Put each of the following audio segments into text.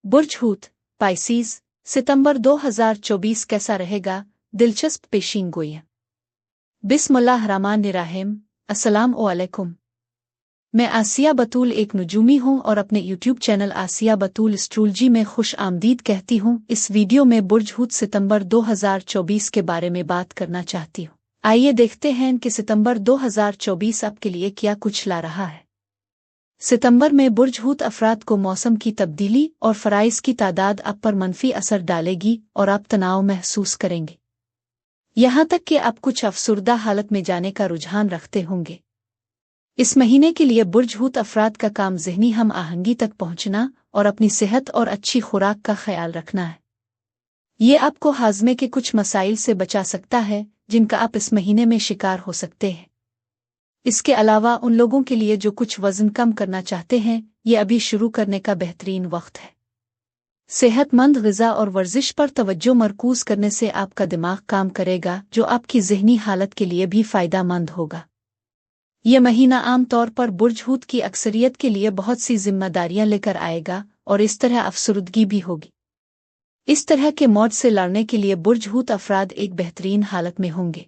बुर्ज हूत, Pisces, सितंबर 2024 कैसा रहेगा? दिलचस्प पेशीनगोइयां। बिस्मिल्लाहिर्रहमानिर्रहीम। अस्सलाम वालेकुम। मैं आसिया बतूल एक नजूमी हूं और अपने यूट्यूब चैनल आसिया बतूल एस्ट्रोलॉजी में खुश आमदीद कहती हूं। इस वीडियो में बुर्ज हूत सितंबर 2024 के बारे में बात करना चाहती हूं। आइए देखते हैं कि सितंबर 2024 आपके लिए क्या कुछ ला रहा है। सितंबर में बुर्ज हूत अफराद को मौसम की तब्दीली और फ़राइज़ की तादाद आप पर मनफी असर डालेगी और आप तनाव महसूस करेंगे। यहाँ तक कि आप कुछ अफसुर्दा हालत में जाने का रुझान रखते होंगे। इस महीने के लिए बुर्ज हूत अफराद का काम ज़हनी हम आहंगी तक पहुँचना और अपनी सेहत और अच्छी खुराक का ख्याल रखना है। ये आपको हाजमे के कुछ मसाइल से बचा सकता है जिनका आप इस महीने में शिकार हो सकते हैं। इसके अलावा उन लोगों के लिए जो कुछ वज़न कम करना चाहते हैं, ये अभी शुरू करने का बेहतरीन वक्त है। सेहतमंद ग़िज़ा और वर्जिश पर तवज्जो मरकूज़ करने से आपका दिमाग काम करेगा, जो आपकी ज़हनी हालत के लिए भी फ़ायदेमंद होगा। यह महीना आम तौर पर बुर्ज हूत की अक्सरियत के लिए बहुत सी जिम्मेदारियां लेकर आएगा और इस तरह अफसरुदगी भी होगी। इस तरह के मौत से लड़ने के लिए बुर्ज हूत अफराद एक बेहतरीन हालत में होंगे।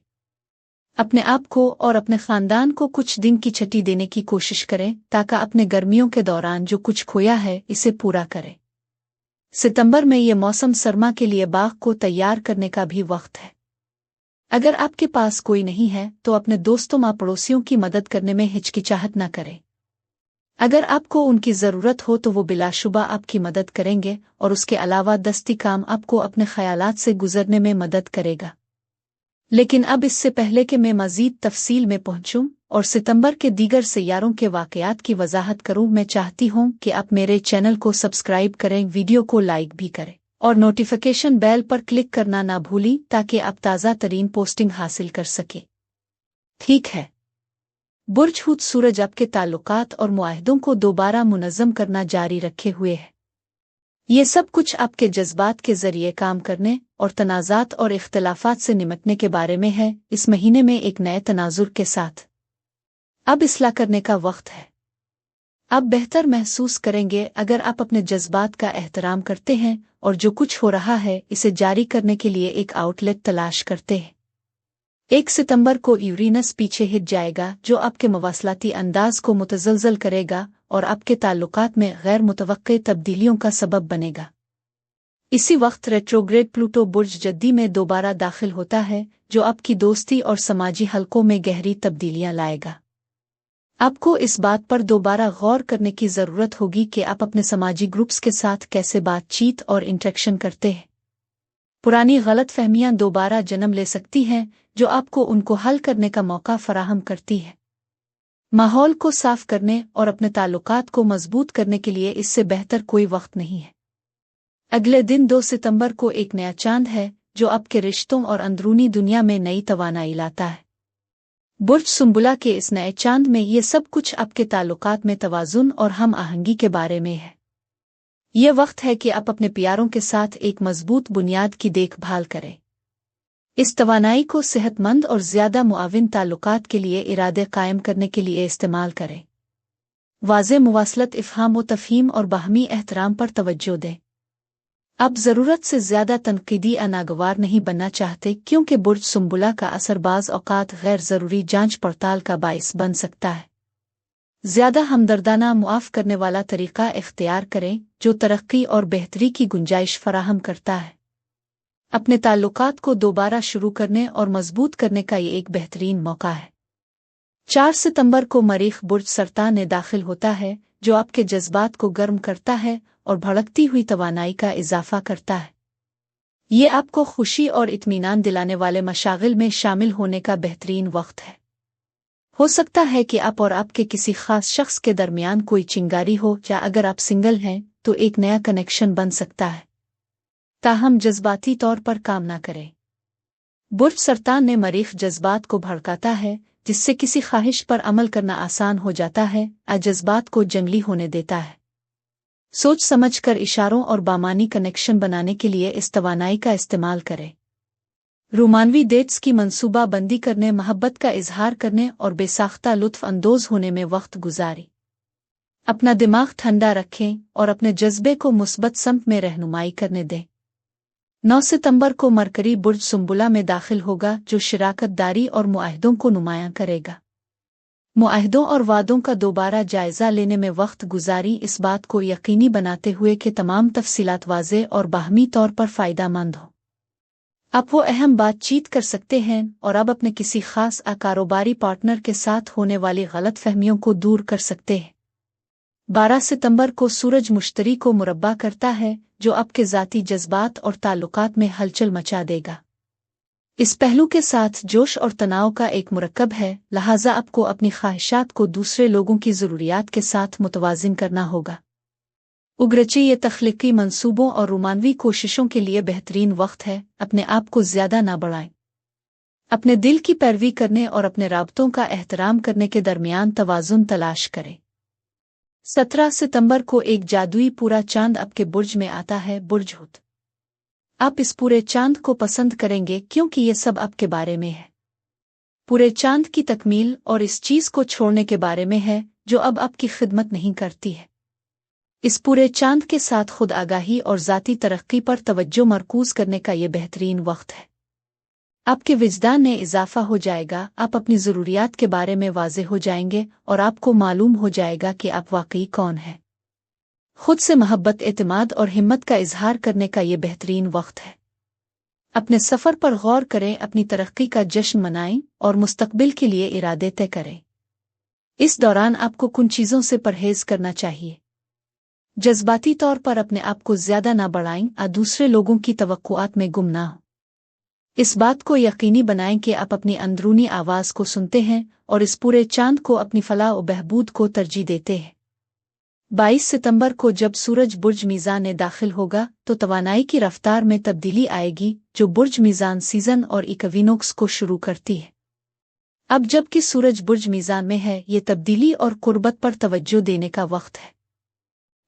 अपने आप को और अपने ख़ानदान को कुछ दिन की छुट्टी देने की कोशिश करें ताकि अपने गर्मियों के दौरान जो कुछ खोया है इसे पूरा करें। सितंबर में ये मौसम सरमा के लिए बाग को तैयार करने का भी वक्त है। अगर आपके पास कोई नहीं है तो अपने दोस्तों माँ पड़ोसियों की मदद करने में हिचकिचाहट न करें। अगर आपको उनकी ज़रूरत हो तो वो बिलाशुबा आपकी मदद करेंगे और उसके अलावा दस्ती काम आपको अपने ख़यालात से गुजरने में मदद करेगा। लेकिन अब इससे पहले कि मैं मज़ीद तफसील में पहुंचूं और सितंबर के दीगर सैयारों के वाक़यात की वजाहत करूं, मैं चाहती हूं कि आप मेरे चैनल को सब्सक्राइब करें, वीडियो को लाइक भी करें और नोटिफिकेशन बेल पर क्लिक करना ना भूलें ताकि आप ताज़ा तरीन पोस्टिंग हासिल कर सकें। ठीक है। बुर्ज हूत सूरज आपके ताल्लुकात और मुआहदों को दोबारा मुनज़्ज़म करना जारी रखे हुए है। ये सब कुछ आपके जज्बात के ज़रिए काम करने और तनाज़ात और इख्तिलाफ़ात से निमटने के बारे में है। इस महीने में एक नए तनाजुर के साथ अब इस्लाह करने का वक्त है। आप बेहतर महसूस करेंगे अगर आप अपने जज्बात का एहतराम करते हैं और जो कुछ हो रहा है इसे जारी करने के लिए एक आउटलेट तलाश करते हैं। 1 सितंबर को यूरेनस पीछे हट जाएगा, जो आपके मवासलाती अंदाज को मुतज़लज़ल करेगा और आपके ताल्लुकात में गैर मुतवक्के तब्दीलियों का सबब बनेगा। इसी वक्त रेट्रोग्रेड प्लूटो बुर्ज जद्दी में दोबारा दाखिल होता है, जो आपकी दोस्ती और समाजी हलकों में गहरी तब्दीलियां लाएगा। आपको इस बात पर दोबारा गौर करने की ज़रूरत होगी कि आप अपने समाजी ग्रुप्स के साथ कैसे बातचीत और इंटरेक्शन करते हैं। पुरानी गलतफहमियां दोबारा जन्म ले सकती हैं, जो आपको उनको हल करने का मौका फराहम करती है। माहौल को साफ करने और अपने ताल्लुकात को मजबूत करने के लिए इससे बेहतर कोई वक्त नहीं है। अगले दिन 2 सितंबर को एक नया चांद है, जो आपके रिश्तों और अंदरूनी दुनिया में नई तवानाई लाता है। बुर्ज सुंबुला के इस नए चांद में ये सब कुछ आपके ताल्लुकात में तवाज़ुन और हम आहंगी के बारे में है। ये वक्त है कि आप अपने प्यारों के साथ एक मजबूत बुनियाद की देखभाल करें। इस तवानाई को सेहतमंद और ज़्यादा मुआविन ताल्लुकात के लिए इरादे कायम करने के लिए इस्तेमाल करें। वाज़े मुवासलत, इफ़हाम व तफ़हीम और बाहमी एहतराम पर तवज्जो दें। आप ज़रूरत से ज़्यादा तनक़ीदी अनागवार नहीं बनना चाहते, क्योंकि बुर्ज सुंबुला का असर बाज़ औक़ात गैर ज़रूरी जांच पड़ताल का बाइस बन सकता है। ज़्यादा हमदर्दाना मुआफ़ करने वाला तरीक़ा इख्तियार करें, जो तरक्की और बेहतरी की गुंजाइश फराहम करता है। अपने ताल्लुकात को दोबारा शुरू करने और मजबूत करने का ये एक बेहतरीन मौका है। 4 सितंबर को मरीख़ बुर्ज सरतान में दाखिल होता है, जो आपके जज्बात को गर्म करता है और भड़कती हुई तवानाई का इजाफा करता है। ये आपको खुशी और इत्मीनान दिलाने वाले मशागिल में शामिल होने का बेहतरीन वक्त है। हो सकता है कि आप और आपके किसी खास शख्स के दरमियान कोई चिंगारी हो, या अगर आप सिंगल हैं तो एक नया कनेक्शन बन सकता है। ताहम जज्बाती तौर पर काम ना करें। बुर्ज सरतान ने मरीख़ जज्बात को भड़काता है, जिससे किसी ख्वाहिश पर अमल करना आसान हो जाता है। जज्बात को जंगली होने देता है। सोच समझकर इशारों और बामानी कनेक्शन बनाने के लिए इस तवानाई का इस्तेमाल करें। रोमानवी डेट्स की मंसूबा बंदी करने, मोहब्बत का इजहार करने और बेसाख्ता लुत्फ़ अंदोज़ होने में वक्त गुजारें। अपना दिमाग ठंडा रखें और अपने जज्बे को मुस्बत समत में रहनुमाई करने दें। 9 सितंबर को मरकरी बुर्ज सुंबुला में दाखिल होगा, जो शराकतदारी और मुआहदों को नुमायां करेगा। मुआहदों और वादों का दोबारा जायजा लेने में वक्त गुजारी इस बात को यकीनी बनाते हुए कि तमाम तफसीलात वाज़े और बाहमी तौर पर फ़ायदेमंद हो। आप वो अहम बातचीत कर सकते हैं और अब अपने किसी खास कारोबारी पार्टनर के साथ होने वाली गलतफहमियों को दूर कर सकते हैं। 12 सितंबर को सूरज मुश्तरी को मुरब्बा करता है, जो आपके ज़ाती जज्बात और ताल्लुकात में हलचल मचा देगा। इस पहलू के साथ जोश और तनाव का एक मुरक्कब है, लिहाजा आपको अपनी ख्वाहिशात को दूसरे लोगों की ज़रूरियात के साथ मुतवाज़िन करना होगा। उग्रची ये तख्लीकी मंसूबों और रोमानवी कोशिशों के लिए बेहतरीन वक्त है। अपने आप को ज़्यादा ना बढ़ाएं। अपने दिल की पैरवी करने और अपने राबतों का एहतराम करने के दरमियान तवाज़ुन तलाश करें। 17 सितंबर को एक जादुई पूरा चांद आपके बुर्ज में आता है, बुर्ज हुत। आप इस पूरे चांद को पसंद करेंगे क्योंकि ये सब आपके बारे में है। पूरे चांद की तकमील और इस चीज़ को छोड़ने के बारे में है जो अब आपकी खिदमत नहीं करती है। इस पूरे चांद के साथ खुद आगाही और ज़ाती तरक्की पर तवज्जो मरकूज़ करने का ये बेहतरीन वक्त है। आपके विजदान में इजाफा हो जाएगा, आप अपनी ज़रूरियात के बारे में वाज़े हो जाएंगे और आपको मालूम हो जाएगा कि आप वाकई कौन हैं। खुद से मोहब्बत, एतमाद और हिम्मत का इजहार करने का ये बेहतरीन वक्त है। अपने सफ़र पर गौर करें, अपनी तरक्की का जश्न मनाएं और मुस्तकबिल के लिए इरादे तय करें। इस दौरान आपको कुछ चीज़ों से परहेज़ करना चाहिए। जज्बाती तौर पर अपने आप को ज़्यादा ना बढ़ाएं और दूसरे लोगों की तवक्कुआत में गुम ना हो। इस बात को यकीनी बनाएं कि आप अपनी अंदरूनी आवाज़ को सुनते हैं और इस पूरे चांद को अपनी फलाह और बहबूद को तरजीह देते हैं। 22 सितंबर को जब सूरज बुर्ज मीज़ान में दाखिल होगा तो तवानाई की रफ्तार में तब्दीली आएगी, जो बुर्ज मीज़ान सीज़न और इक्विनोक्स को शुरू करती है। अब जबकि सूरज बुर्ज मीज़ान में है, ये तब्दीली और कुर्बत पर तवज्जो देने का वक्त है।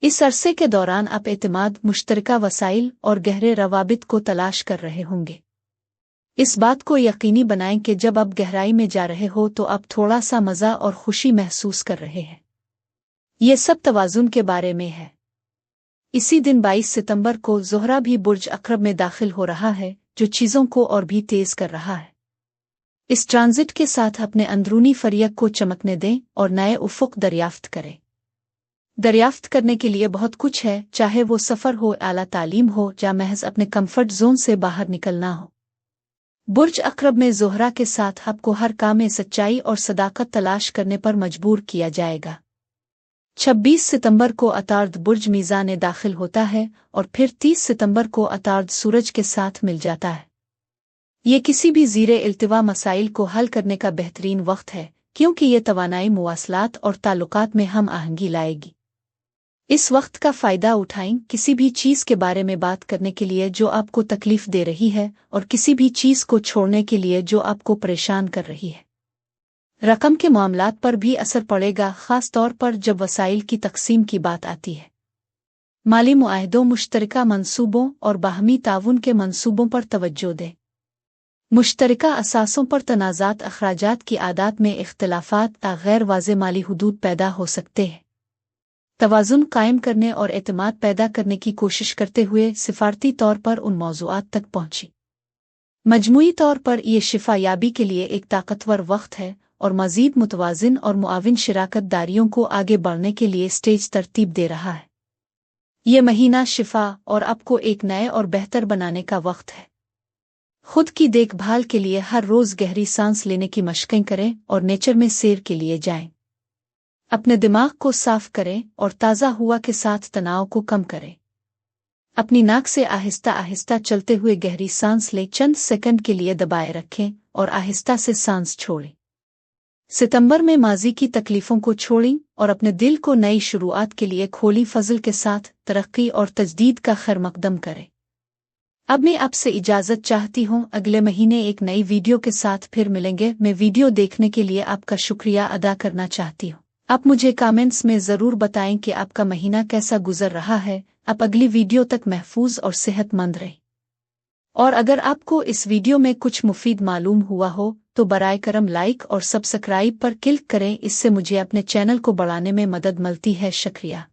इस अरसे के दौरान आप एतमाद, मुश्तरका वसाइल और गहरे रवाबित को तलाश कर रहे होंगे। इस बात को यकीनी बनाएं कि जब आप गहराई में जा रहे हो तो आप थोड़ा सा मज़ा और खुशी महसूस कर रहे हैं। ये सब तवाज़ुन के बारे में है। इसी दिन 22 सितंबर को ज़ोहरा भी बुर्ज अक़रब में दाखिल हो रहा है, जो चीज़ों को और भी तेज़ कर रहा है। इस ट्रांजिट के साथ अपने अंदरूनी फरियक को चमकने दें और नए उफ़ुक़ दरियाफ्त करें। दरियाफ्त करने के लिए बहुत कुछ है, चाहे वो सफ़र हो, आला तालीम हो या महज अपने कंफर्ट जोन से बाहर निकलना हो। बुर्ज अक़रब में ज़ोहरा के साथ आपको हर काम में सच्चाई और सदाकत तलाश करने पर मजबूर किया जाएगा। 26 सितंबर को अतार्द बुर्ज मीज़ान में दाखिल होता है और फिर 30 सितंबर को अतार्द सूरज के साथ मिल जाता है। ये किसी भी ज़ीरे इल्तिवा मसाइल को हल करने का बेहतरीन वक्त है, क्योंकि ये तवानाई, मुवासलात और ताल्लुकात में हम आहंगी लाएगी। इस वक्त का फ़ायदा उठाएं किसी भी चीज़ के बारे में बात करने के लिए जो आपको तकलीफ़ दे रही है और किसी भी चीज़ को छोड़ने के लिए जो आपको परेशान कर रही है। रकम के मामलात पर भी असर पड़ेगा, ख़ास तौर पर जब वसाइल की तकसीम की बात आती है। माली मुआहदों, मुश्तरका मंसूबों और बाहमी ताउन के मंसूबों पर तवज्जो दें। मुश्तरका असासों पर तनाज़ात, अखराजात की आदात में इख्तिलाफ़ात, गैर वाज़े माली हुदूद पैदा हो सकते हैं। तवाज़ुन कायम करने और एतमाद पैदा करने की कोशिश करते हुए सिफारती तौर पर उन मौज़ूआत तक पहुँची। मजमूई तौर पर यह शिफा याबी के लिए एक ताकतवर वक्त है और मज़ीद मुतवाज़िन और मुआविन शराकतदारियों को आगे बढ़ने के लिए स्टेज तरतीब दे रहा है। ये महीना शिफा और आपको एक नए और बेहतर बनाने का वक्त है। खुद की देखभाल के लिए हर रोज़ गहरी सांस लेने की मशक़ें करें और नेचर में सैर के लिए जाएं। अपने दिमाग को साफ करें और ताज़ा हुआ के साथ तनाव को कम करें। अपनी नाक से आहिस्ता आहिस्ता चलते हुए गहरी सांस लें, चंद सेकंड के लिए दबाए रखें और आहिस्ता से सांस छोड़ें। सितंबर में माजी की तकलीफ़ों को छोड़ें और अपने दिल को नई शुरुआत के लिए खोली फजल के साथ तरक्की और तजदीद का खैर मकदम करें। अब मैं आपसे इजाज़त चाहती हूँ। अगले महीने एक नई वीडियो के साथ फिर मिलेंगे। मैं वीडियो देखने के लिए आपका शुक्रिया अदा करना चाहती हूँ। आप मुझे कमेंट्स में ज़रूर बताएं कि आपका महीना कैसा गुजर रहा है। आप अगली वीडियो तक महफूज और सेहतमंद रहें। और अगर आपको इस वीडियो में कुछ मुफीद मालूम हुआ हो तो बराए करम लाइक और सब्सक्राइब पर क्लिक करें, इससे मुझे अपने चैनल को बढ़ाने में मदद मिलती है। शुक्रिया।